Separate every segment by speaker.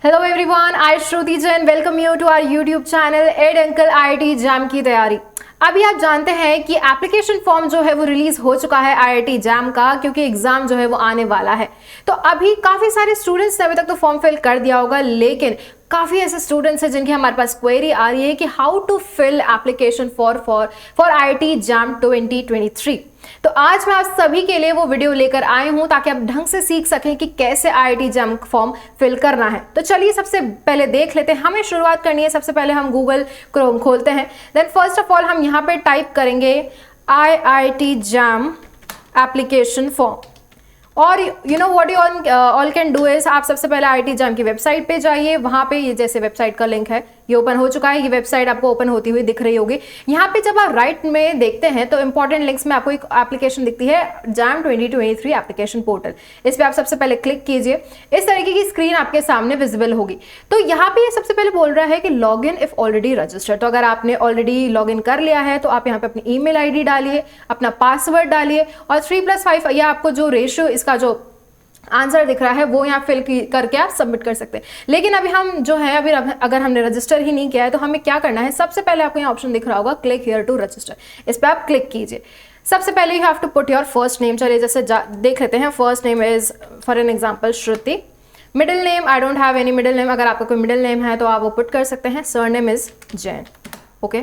Speaker 1: Hello everyone, I Shruti Jain welcome you to our YouTube channel Eduncle IIT exam की तैयारी। अभी आप जानते हैं कि एप्लीकेशन फॉर्म जो है वो रिलीज हो चुका है आईआईटी एग्जाम का, क्योंकि एग्जाम जो है वो आने वाला है। तो अभी काफी सारे स्टूडेंट्स ने अभी तक तो फॉर्म फिल कर दिया होगा, लेकिन काफी ऐसे स्टूडेंट्स हैं जिनकी हमारे पास क्वेरी आ रही है कि how to fill application for IIT exam 2023। तो आज मैं आप सभी के लिए वो वीडियो लेकर आई हूं ताकि आप ढंग से सीख सकें कि कैसे आईआईटी एग्जाम फॉर्म फिल करना है। तो चलिए सबसे पहले देख लेते हैं। हमें शुरुआत करनी है, सबसे पहले हम गूगल क्रोम खोलते हैं। देन फर्स्ट ऑफ ऑल हम यहाँ पे टाइप करेंगे आईआईटी एग्जाम एप्लीकेशन फॉर्म। और you know what you all can do is, आप सबसे पहले आईआईटी एग्जाम की वेबसाइट पे जाइए। वहां पे ये जैसे वेबसाइट का लिंक है, ये ओपन हो चुका है। ये वेबसाइट आपको ओपन होती हुई दिख रही होगी। यहाँ पे जब आप राइट में देखते हैं तो इंपॉर्टेंट लिंक्स में आपको एक एप्लीकेशन दिखती है, एग्जाम 2023 एप्लीकेशन पोर्टल। इस पर आप सबसे पहले क्लिक कीजिए। इस तरीके की स्क्रीन आपके सामने विजिबल होगी। तो यहाँ पे ये सबसे पहले बोल रहा है कि log in if already registered. तो अगर आपने ऑलरेडी लॉग इन कर लिया है तो आप यहाँ पे अपनी ईमेल आईडी डालिए, अपना पासवर्ड डालिए और 3+5 या आपको जो रेशियो इसका जो आंसर दिख रहा है वो यहाँ फिल करके आप सबमिट कर सकते हैं। लेकिन अभी हम जो है अभी अगर हमने रजिस्टर ही नहीं किया है तो हमें क्या करना है, सबसे पहले आपको यहाँ ऑप्शन दिख रहा होगा क्लिक हियर टू रजिस्टर। इस पर आप क्लिक कीजिए। सबसे पहले you have to put your first name. चलिए जैसे देख लेते हैं। First name is for an example Shruti. Middle name I don't have any middle name. अगर आपका कोई मिडिल नेम है तो आप वो पुट कर सकते हैं। Surname is Jain. Okay,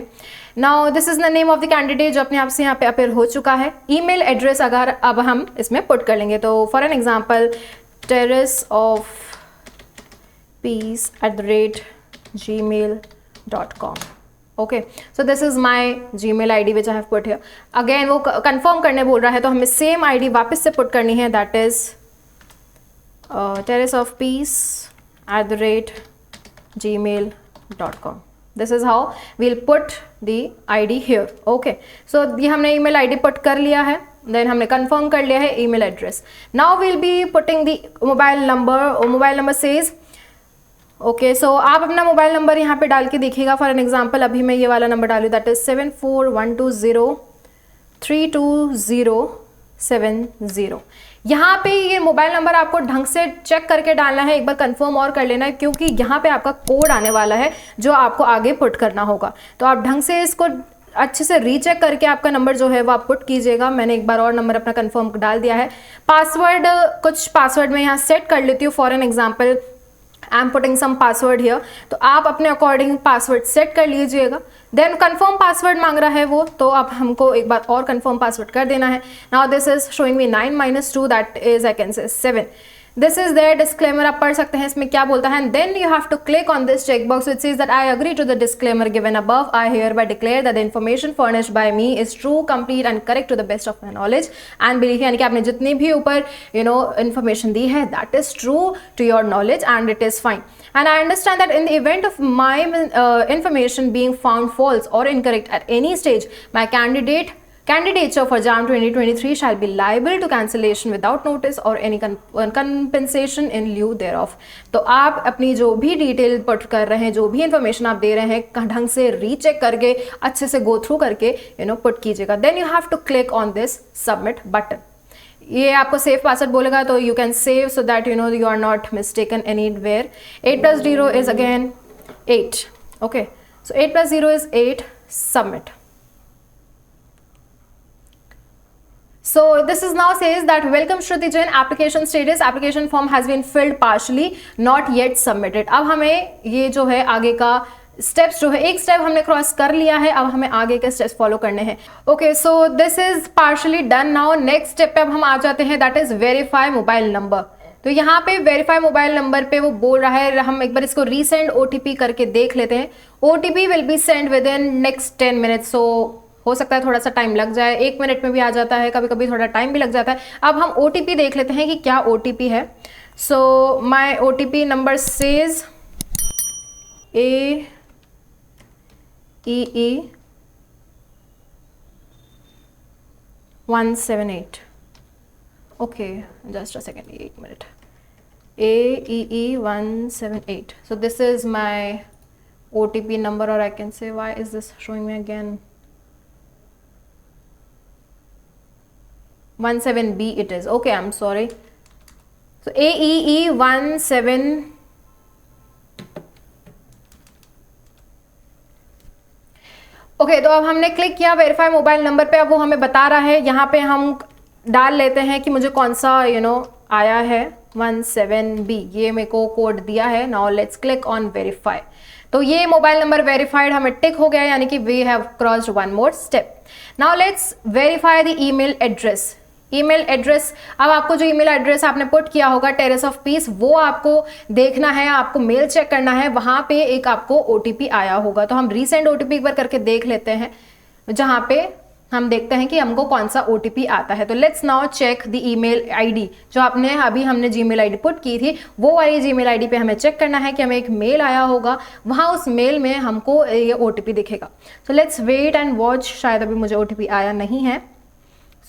Speaker 1: now this is the name of the candidate जो अपने आप से यहाँ पे अपेयर हो चुका है। ईमेल एड्रेस अगर अब हम इसमें पुट कर लेंगे तो for an example terraceofpeace@gmail.com। Okay, so this is my Gmail ID which I have put here. Again वो कंफर्म करने बोल रहा है तो हमें सेम आईडी वापस से पुट करनी है, that is terraceofpeace@gmail.com। This is how we'll put the ID here. Okay, so ये हमने email ID पुट कर लिया है, then हमने confirm कर लिया है email address. Now we'll be putting the mobile number. Mobile number says okay, so आप अपना मोबाइल नंबर यहाँ पे डाल के देखिएगा। फॉर एन एग्जाम्पल अभी मैं ये वाला नंबर डालूँ, दैट इज 7412032070। यहाँ पे ये मोबाइल नंबर आपको ढंग से चेक करके डालना है, एक बार कंफर्म और कर लेना है, क्योंकि यहाँ पे आपका कोड आने वाला है जो आपको आगे पुट करना होगा। तो आप ढंग से इसको अच्छे से रीचेक करके आपका नंबर जो है वो आप पुट कीजिएगा। मैंने एक बार और नंबर अपना कंफर्म डाल दिया है। पासवर्ड, कुछ पासवर्ड मैं यहाँ सेट कर लेती हूँ। For an example I am putting some password here, तो आप अपने अकॉर्डिंग पासवर्ड सेट कर लीजिएगा। देन कंफर्म पासवर्ड मांग रहा है वो, तो अब हमको एक बार और कंफर्म पासवर्ड कर देना है। Now this is showing me 9 - 2, that is I can say 7। This is there disclaimer, आप पढ़ सकते हैं इसमें क्या बोलता है। Then you have to click on this check box which says that I agree to the disclaimer given above. I hereby declare that the information furnished by me is true, complete and correct to the best of my knowledge and belief. यानी कि आपने जितनी भी ऊपर information दी है that is true to your knowledge and it is fine. And I understand that in the event of my information being found false or incorrect at any stage, my candidature for JAM 2023 shall be liable to cancellation without notice or any compensation in lieu thereof। तो आप अपनी जो भी detail put कर रहे हैं, जो भी इंफॉर्मेशन आप दे रहे हैं, ढंग से रीचेक करके अच्छे से गो थ्रू करके पुट कीजिएगा। Then you have to click on this submit button. ये आपको सेव पासवर्ड बोलेगा तो you can save so that you are not mistaken anywhere. 8 + 0 is again 8। Okay, so 8 + 0 is 8। Submit. So this is now says that welcome Shruti Jain, application status, application form has been filled partially, not yet submitted। अब हमें ये जो है आगे का steps जो है, एक स्टेप हमने क्रॉस कर लिया है, अब हमें आगे के स्टेप्स फॉलो करने हैं। Okay, so this is partially done. Now next step पे अब हम आ जाते हैं, that is verify mobile number. तो यहाँ पे वेरीफाई मोबाइल नंबर पे वो बोल रहा है, हम एक बार इसको रीसेंड ओटीपी करके देख लेते हैं। OTP will be send within next 10 minutes. So हो सकता है थोड़ा सा टाइम लग जाए, 1 मिनट में भी आ जाता है, कभी कभी थोड़ा टाइम भी लग जाता है। अब हम ओटीपी देख लेते हैं कि क्या ओटीपी है। So my OTP number says AEE178। Okay, just a second, 1 minute. AEE178। So this is my OTP number, or I can say why is this showing me again 17B it is। okay, I'm sorry। so AEE17 okay, तो अब हमने click किया verify mobile number पे। अब वो हमें बता रहा है, यहाँ पे हम डाल लेते हैं कि मुझे कौन सा आया है 17B, ये मेरे को कोड दिया है। Now let's click on verify. तो ये मोबाइल नंबर वेरीफाइड हमें टिक हो गया, यानी कि we have crossed one more step. Now let's verify the email address. Email address, अब आपको जो ईमेल एड्रेस आपने पुट किया होगा टेरेस ऑफ पीस, वो आपको देखना है, आपको मेल चेक करना है, वहां पे एक आपको ओटीपी आया होगा। तो हम रीसेंड ओटीपी एक बार करके देख लेते हैं, जहां पे हम देखते हैं कि हमको कौन सा ओटीपी आता है। तो let's now check the email ID, जो हमने जीमेल आईडी पुट की थी, वो वाली जीमेल आईडी पे हमें चेक करना है कि हमें एक मेल आया होगा, वहां उस मेल में हमको ये ओटीपी दिखेगा। So let's wait and watch, शायद अभी मुझे ओटीपी आया नहीं है।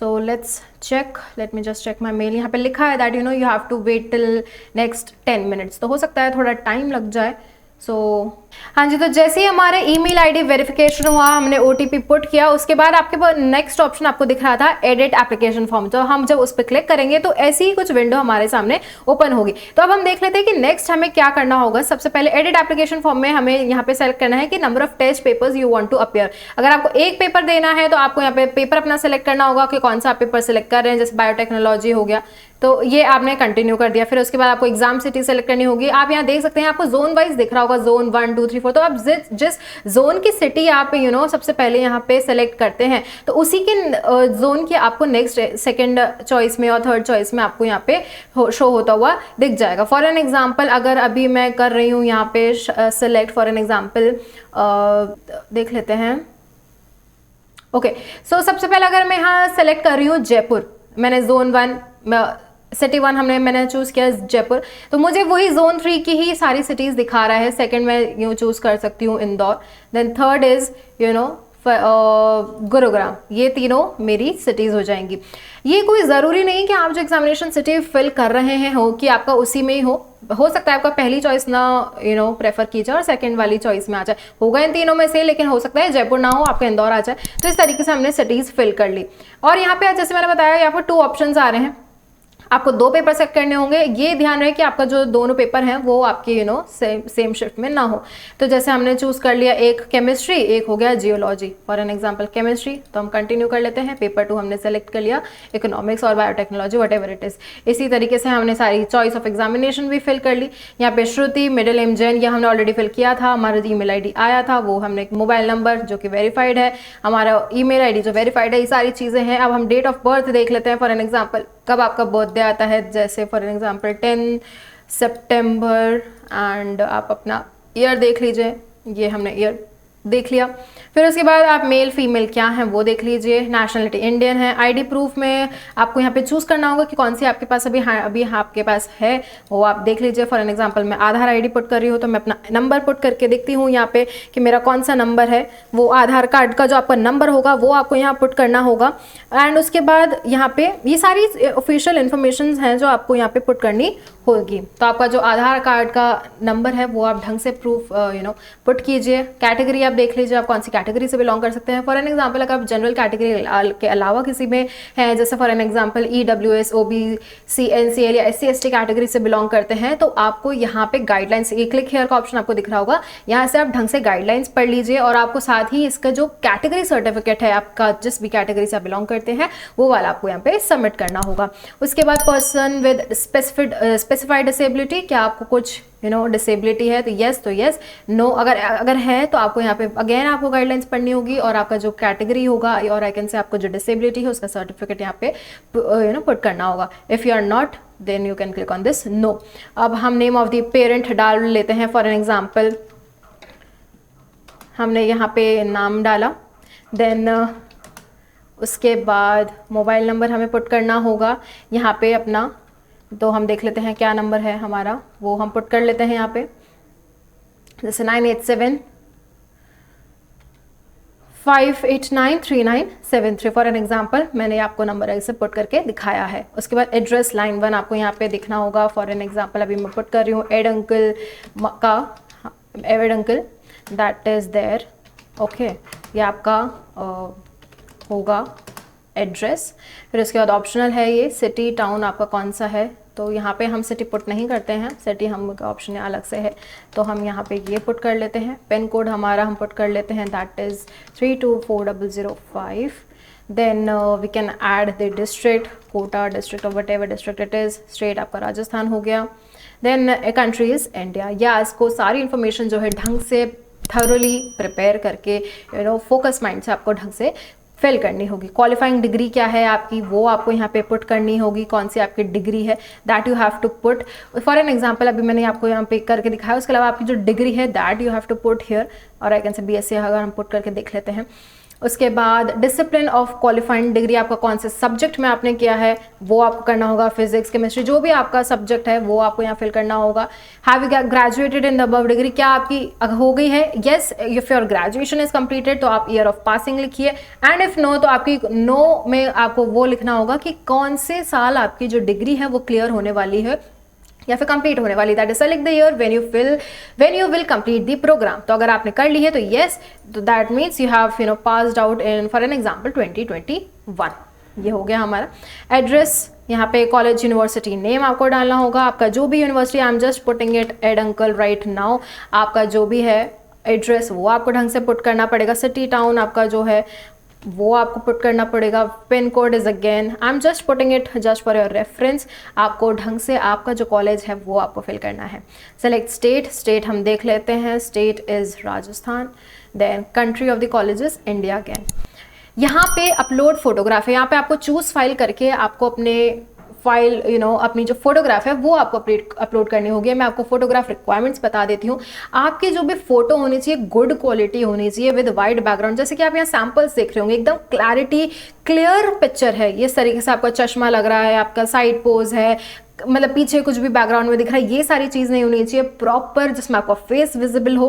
Speaker 1: So let's check, let me just check my mail. यहाँ पे लिखा है that you have to wait till next 10 minutes, तो हो सकता है थोड़ा टाइम लग जाए। हाँ जी, तो जैसे ही हमारे ईमेल आईडी वेरिफिकेशन हुआ, हमने ओटीपी पुट किया, उसके बाद आपके पास नेक्स्ट ऑप्शन आपको दिख रहा था एडिट एप्लीकेशन फॉर्म। तो हम जब उस पर क्लिक करेंगे तो ऐसी ही कुछ विंडो हमारे सामने ओपन होगी। तो अब हम देख लेते हैं कि नेक्स्ट हमें क्या करना होगा। सबसे पहले एडिट एप्लीकेशन फॉर्म में हमें यहाँ पे सेलेक्ट करना है कि number of test papers you want to appear. अगर आपको एक पेपर देना है तो आपको यहाँ पे पेपर अपना सेलेक्ट करना होगा कि कौन सा पेपर सेलेक्ट कर रहे हैं, जैसे बायोटेक्नोलॉजी हो गया, तो ये आपने कंटिन्यू कर दिया। फिर उसके बाद आपको एग्जाम सिटी सेलेक्ट करनी होगी। आप यहाँ देख सकते हैं, आपको जोन वाइज दिख रहा होगा, जोन 1 2 3 4। तो आप जिस जोन की सिटी आप सबसे पहले यहाँ पे सेलेक्ट करते हैं, तो उसी के जोन की आपको नेक्स्ट सेकंड चॉइस में और थर्ड चॉइस में आपको यहाँ पे शो होता हुआ दिख जाएगा। फॉर एन एग्जाम्पल, अगर अभी मैं कर रही हूँ यहाँ पे सेलेक्ट, फॉर एन एग्जाम्पल देख लेते हैं। ओके, सो सबसे पहले अगर मैं यहाँ सेलेक्ट कर रही हूँ जयपुर, मैंने जोन 1 सिटी 1 मैंने चूज किया जयपुर, तो मुझे वही जोन 3 की ही सारी सिटीज दिखा रहा है। सेकंड मैं यूँ चूज कर सकती हूँ Indore, then third is Gurugram. ये तीनों मेरी सिटीज हो जाएंगी। ये कोई ज़रूरी नहीं कि आप जो एग्जामिनेशन सिटी फिल कर रहे हैं हो कि आपका उसी में ही हो सकता है आपका पहली चॉइस ना प्रेफर कीजिए और सेकंड वाली चॉइस में आ जाए, होगा इन तीनों में से, लेकिन हो सकता है जयपुर ना हो, आपका इंदौर आ जाए। तो इस तरीके से हमने सिटीज फिल कर ली। और यहाँ पे जैसे मैंने बताया, यहाँ पर 2 ऑप्शंस आ रहे हैं, आपको 2 पेपर सेलेक्ट करने होंगे। ये ध्यान रहे कि आपका जो दोनों पेपर हैं वो आपके सेम शिफ्ट में ना हो। तो जैसे हमने चूज कर लिया, एक केमिस्ट्री, एक हो गया geology, for an example chemistry, तो हम कंटिन्यू कर लेते हैं। पेपर 2 हमने सेलेक्ट कर लिया, इकोनॉमिक्स और biotechnology, what ever it is. इसी तरीके से हमने सारी चॉइस ऑफ एग्जामिनेशन भी फिल कर ली। यहाँ पे श्रुति, मिडिल नेम जैन, ये हमने ऑलरेडी फिल किया था। हमारा ईमेल आईडी आया था, वो हमने मोबाइल नंबर जो कि वेरीफाइड है, हमारा ईमेल आईडी जो वेरीफाइड है, ये सारी चीजें हैं। अब हम डेट ऑफ बर्थ देख लेते हैं। फॉर एन एग्जाम्पल, कब आपका बर्थडे आता है, जैसे for an example 10 September, and आप अपना ईयर देख लीजिए, ये हमने ईयर देख लिया। फिर उसके बाद आप मेल फीमेल क्या हैं वो देख लीजिए, नेशनलिटी इंडियन है। आईडी प्रूफ में आपको यहाँ पे चूज करना होगा कि कौन सी आपके पास अभी आपके पास है, वो आप देख लीजिए। फॉर एन एग्जांपल मैं आधार आईडी पुट कर रही हूँ, तो मैं अपना नंबर पुट करके देखती हूँ यहाँ पे कि मेरा कौन सा नंबर है। वो आधार कार्ड का जो आपका नंबर होगा वो आपको यहाँ पुट करना होगा। एंड उसके बाद यहाँ पे ये सारी ऑफिशियल इन्फॉर्मेशन हैं जो आपको यहाँ पे पुट करनी होगी। तो आपका जो आधार कार्ड का नंबर है वो आप ढंग से प्रूफ पुट कीजिए। कैटेगरी आप देख लीजिए, आप कौन सी कैटेगरी से बिलोंग कर सकते हैं। फॉर एन एग्जांपल, अगर आप जनरल कैटेगरी के अलावा किसी में हैं, जैसे for an example EWS, OBC, NCL या SC/ST कैटेगरी से बिलोंग करते हैं, तो आपको यहाँ पे गाइडलाइंस, ये क्लिक हेयर का ऑप्शन आपको दिख रहा होगा, यहाँ से आप ढंग से गाइडलाइंस पढ़ लीजिए। और आपको साथ ही इसका जो कैटेगरी सर्टिफिकेट है, आपका जिस भी कैटेगरी से आप बिलोंग करते हैं, वो वाला आपको यहाँ पे सबमिट करना होगा। उसके बाद पर्सन विद स्पेसिफाइड डिसेबिलिटी, क्या आपको कुछ डिसेबिलिटी है, तो यस, नो अगर है तो आपको यहाँ पे अगेन आपको गाइडलाइंस पढ़नी होगी, और आपका जो कैटेगरी होगा और आई कैन से आपको जो डिसेबिलिटी है उसका सर्टिफिकेट यहाँ पे पुट करना होगा। If you are not, then you can click on this no. अब हम नेम ऑफ द पेरेंट डाल लेते हैं। फॉर एन एग्जाम्पल हमने यहाँ पे नाम डाला, देन उसके बाद मोबाइल नंबर हमें पुट करना होगा यहाँ पे अपना। तो हम देख लेते हैं क्या नंबर है हमारा, वो हम पुट कर लेते हैं यहाँ पे, जैसे 9875893973 फॉर एन एग्जाम्पल। मैंने आपको नंबर ऐसे पुट करके दिखाया है। उसके बाद एड्रेस लाइन 1 आपको यहाँ पे दिखना होगा। फॉर एन एग्जाम्पल अभी मैं पुट कर रही हूँ Eduncle that is there. Okay, ये आपका होगा एड्रेस। फिर उसके बाद ऑप्शनल है ये सिटी टाउन आपका कौन सा है, तो तो यहाँ पे हम सिटी पुट नहीं करते हैं, सिटी हम ऑप्शन अलग से है, तो हम यहाँ पे ये पुट कर लेते हैं। पिन कोड हमारा हम पुट कर लेते हैं, that is 324005। Then we can add the district, Kota district और whatever district it is. State आपका राजस्थान हो गया। Then country is India. या इसको सारी इन्फॉर्मेशन जो है ढंग से थरोली प्रिपेयर करके फोकस माइंड से आपको ढंग से फिल करनी होगी। क्वालिफाइंग डिग्री क्या है आपकी, वो आपको यहाँ पे पुट करनी होगी। कौन सी आपकी डिग्री है, that you have to put. For an example अभी मैंने आपको यहाँ पे करके दिखाया, उसके अलावा आपकी जो डिग्री है that you have to put here, और आई कैन से BSc अगर हम पुट करके देख लेते हैं। उसके बाद डिसिप्लिन ऑफ क्वालिफाइंग डिग्री, आपका कौन से सब्जेक्ट में आपने किया है वो आपको करना होगा। फिजिक्स, केमिस्ट्री, जो भी आपका सब्जेक्ट है वो आपको यहाँ फिल करना होगा। Have you graduated in the above degree, क्या आपकी हो गई है। Yes, if your graduation is completed तो आप ईयर ऑफ पासिंग लिखिए, एंड इफ नो तो आपकी नो में आपको वो लिखना होगा कि कौन से साल आपकी जो डिग्री है वो क्लियर होने वाली है या फिर कंप्लीट होने वाली। That is select the year when you will complete the program. तो अगर आपने कर ली है तो येस, तो that means you have passed out in for an example 2021। ये हो गया हमारा एड्रेस। यहाँ पे कॉलेज यूनिवर्सिटी नेम आपको डालना होगा, आपका जो भी university, I am just putting it Eduncle right now. आपका जो भी है एड्रेस वो आपको ढंग से पुट करना पड़ेगा। सिटी टाउन आपका जो है वो आपको पुट करना पड़ेगा। Pin code is again I am just putting it just for your reference. आपको ढंग से आपका जो कॉलेज है वो आपको फिल करना है। सेलेक्ट स्टेट, स्टेट हम देख लेते हैं, state is Rajasthan. Then country of the college is India again. यहाँ पे अपलोड फोटोग्राफ है, यहाँ पे आपको चूज फाइल करके आपको अपने फाइल अपनी जो फोटोग्राफ है वो आपको अपलोड करनी होगी। मैं आपको फोटोग्राफ रिक्वायरमेंट्स बता देती हूँ। आपकी जो भी फोटो होनी चाहिए गुड क्वालिटी होनी चाहिए विद वाइड बैकग्राउंड। जैसे कि आप यहाँ सैंपल्स देख रहे होंगे, एकदम क्लैरिटी क्लियर पिक्चर है। ये तरीके से आपका चश्मा लग रहा है, आपका साइड पोज है, मतलब पीछे कुछ भी बैकग्राउंड में दिख रहा है, ये सारी चीज़ नहीं होनी चाहिए। प्रॉपर जिसमें आपका फेस विजिबल हो,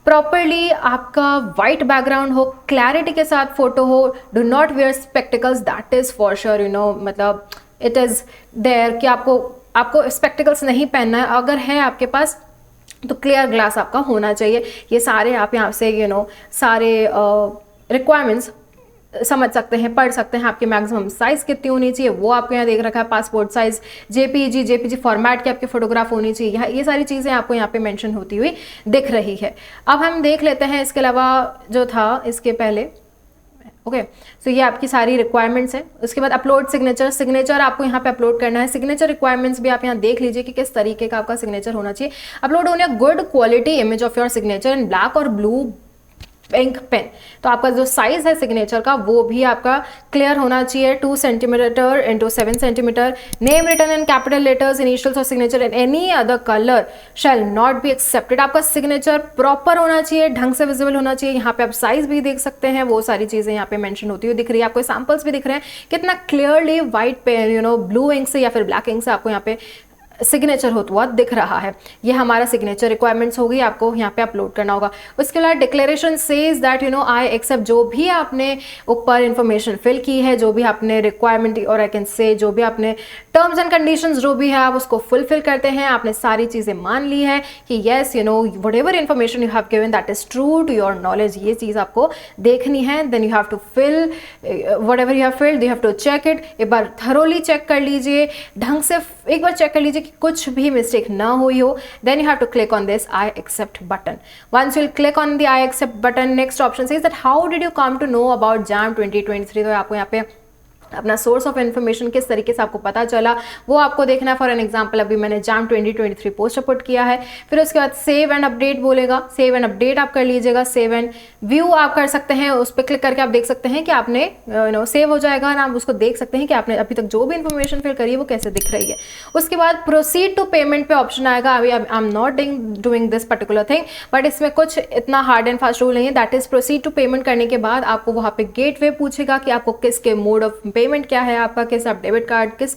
Speaker 1: प्रॉपरली आपका वाइट बैकग्राउंड हो, क्लैरिटी के साथ फोटो हो। Do not wear spectacles, that is for sure मतलब इट इज़ देयर कि आपको स्पेक्टिकल्स नहीं पहनना है। अगर है आपके पास तो क्लियर ग्लास आपका होना चाहिए। ये सारे आप यहाँ से सारे रिक्वायरमेंट्स समझ सकते हैं, पढ़ सकते हैं। आपकी मैक्सिमम साइज कितनी होनी चाहिए वो आपको यहाँ देख रखा है। पासपोर्ट साइज, जेपीजी फॉर्मेट की आपकी फोटोग्राफ होनी चाहिए। ये सारी चीज़ें आपको यहाँ पे मेंशन होती हुई दिख रही है। अब हम देख लेते हैं इसके अलावा जो था इसके पहले। ओके, सो ये आपकी सारी रिक्वायरमेंट्स हैं। उसके बाद अपलोड सिग्नेचर, सिग्नेचर आपको यहाँ पे अपलोड करना है। सिग्नेचर रिक्वायरमेंट्स भी आप यहाँ देख लीजिए कि किस तरीके का आपका सिग्नेचर होना चाहिए। अपलोड होने good quality image of your signature in black और ब्लू इंक पेन। तो आपका जो साइज है सिग्नेचर का वो भी आपका क्लियर होना चाहिए। 2 centimetre into 7 centimetre. Name written in capital letters, initials और signature in any other colour shall not be accepted. आपका सिग्नेचर प्रॉपर होना चाहिए, ढंग से विजिबल होना चाहिए। यहाँ पे आप साइज भी देख सकते हैं, वो सारी चीजें यहाँ पे मेंशन होती हुई दिख रही है। आपको सैंपल्स भी दिख रहे हैं कितना क्लियरली व्हाइट पे ब्लू इंक से या फिर ब्लैक इंक से आपको यहाँ पे सिग्नेचर होता हुआ दिख रहा है। ये हमारा सिग्नेचर रिक्वायरमेंट्स होगी, आपको यहाँ पे अपलोड करना होगा। उसके अलावा declaration says that I accept, जो भी आपने ऊपर इंफॉर्मेशन फिल की है, जो भी आपने रिक्वायरमेंट और आई कैन से जो भी आपने टर्म्स एंड कंडीशंस जो भी है आप उसको फुलफिल करते हैं। आपने सारी चीज़ें मान ली है कि yes whatever information you have given that is true to your knowledge. ये चीज़ आपको देखनी है। Then you have to fill whatever you have filled, you have to check it. एक बार थरोली चेक कर लीजिए, ढंग से एक बार चेक कर लीजिए कुछ भी मिस्टेक ना हुई हो। Then you have to click on this I accept button. Once you will click on the I accept button, next option says that how did you come to know about JAM 2023। तो आपको यहाँ पे अपना source of information किस तरीके से आपको पता चला वो आपको देखना है। फॉर एन एग्जांपल अभी मैंने JAM 2023 पोस्ट पुट किया है। फिर उसके बाद सेव एंड अपडेट बोलेगा, सेव एंड अपडेट आप कर लीजिएगा। सेव एंड व्यू आप कर सकते हैं, उस पर क्लिक करके आप देख सकते हैं कि आपने सेव हो जाएगा ना, आप उसको देख सकते हैं कि आपने अभी तक जो भी इन्फॉर्मेशन फिल करी है वो कैसे दिख रही है। उसके बाद प्रोसीड टू पेमेंट पे ऑप्शन आएगा। अभी I am not doing this particular thing, but इसमें कुछ इतना हार्ड एंड फास्ट रूल नहीं है। That is proceed to payment करने के बाद आपको वहाँ पे गेटवे पूछेगा कि आपको किसके मोड ऑफ पेमेंट क्या है, आपका किस आप डेबिट कार्ड किस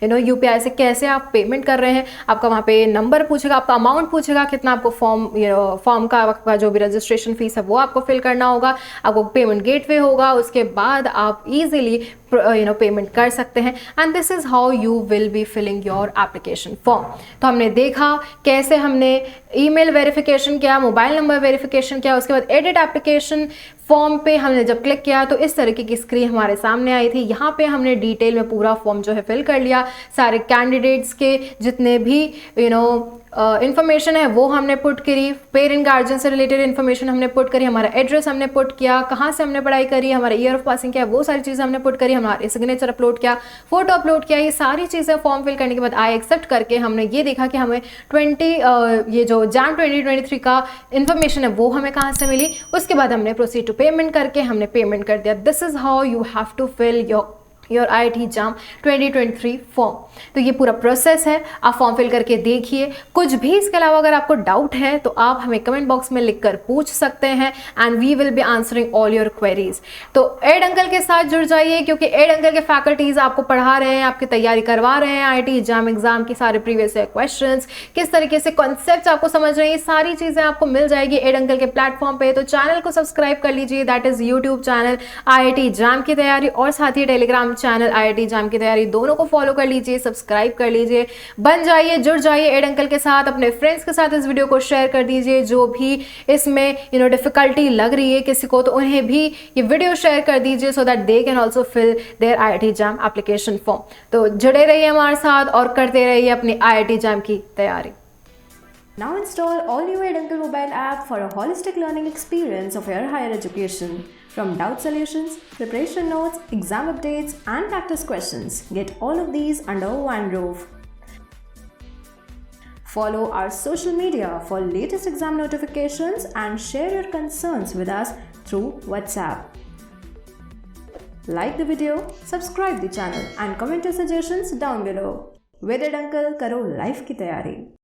Speaker 1: यूपीआई से कैसे आप पेमेंट कर रहे हैं। आपका वहाँ पे नंबर पूछेगा, आपका अमाउंट पूछेगा, कितना आपको फॉर्म का आपका जो भी रजिस्ट्रेशन फीस है वो आपको फिल करना होगा। आपको पेमेंट गेटवे होगा, उसके बाद आप इजीली पेमेंट कर सकते हैं। And this is how you will be filling your application form. तो हमने देखा कैसे हमने ईमेल वेरिफिकेशन किया, मोबाइल नंबर वेरिफिकेशन किया, उसके बाद एडिट एप्लीकेशन फॉर्म पे हमने जब क्लिक किया तो इस तरीके की स्क्रीन हमारे सामने आई थी। यहाँ पे हमने डिटेल में पूरा फॉर्म जो है फिल कर लिया, सारे कैंडिडेट्स के जितने भी इन्फॉर्मेशन है वो हमने पुट करी, पेरेंट गार्जियन से रिलेटेड इन्फॉर्मेशन हमने पुट करी, हमारा एड्रेस हमने पुट किया, कहाँ से हमने पढ़ाई करी, हमारा ईयर ऑफ पासिंग क्या है, वो सारी चीज़ें हमने पुट करी, हमारे सिग्नेचर अपलोड किया, फोटो अपलोड किया। ये सारी चीज़ें फॉर्म फिल करने के बाद आई एक्सेप्ट करके हमने ये देखा कि हमें ये जो जैन 2023 का इन्फॉर्मेशन है वो हमें कहाँ से मिली। उसके बाद हमने प्रोसीड टू पेमेंट करके हमने पेमेंट कर दिया। This is how you have to fill your IIT JAM 2023 form. तो ये पूरा प्रोसेस है, आप फॉर्म फिल करके देखिए। कुछ भी इसके अलावा अगर आपको डाउट है तो आप हमें कमेंट बॉक्स में लिखकर पूछ सकते हैं and we will be answering all your queries. तो एड अंकल के साथ जुड़ जाइए क्योंकि एड अंकल के फैकल्टीज आपको पढ़ा रहे हैं, आपकी तैयारी करवा रहे हैं IIT JAM एग्जाम की सारे प्रीवियस क्वेश्चन, किस तरीके से कॉन्सेप्ट आपको समझ रहे हैं, सारी चीज़ें आपको मिल जाएगी एड अंकल के प्लेटफॉर्म पे। तो चैनल को सब्सक्राइब कर लीजिए, that is YouTube channel IIT JAM की तैयारी, और साथ ही टेलीग्राम चैनल IIT JAM की तैयारी, दोनों को फॉलो कर लीजिए, सब्सक्राइब कर लीजिए, बन जाइए, जुड़ जाइए एड अंकल के साथ। अपने फ्रेंड्स के साथ इस वीडियो को शेयर कर दीजिए, जो भी इसमें डिफिकल्टी लग रही है किसी को तो उन्हें भी ये वीडियो शेयर कर दीजिए so that they can also fill their IIT JAM application form. तो जुड़े रहिए हमारे साथ और करते रहिए अपनी IIT JAM की तैयारी।
Speaker 2: Now install all new Ed Uncle mobile app for a holistic learning experience of your higher education. From doubt solutions, preparation notes, exam updates, and practice questions, get all of these under one roof. Follow our social media for latest exam notifications and share your concerns with us through WhatsApp. Like the video, subscribe the channel and comment your suggestions down below. With Ed Uncle, karo life की तैयारी।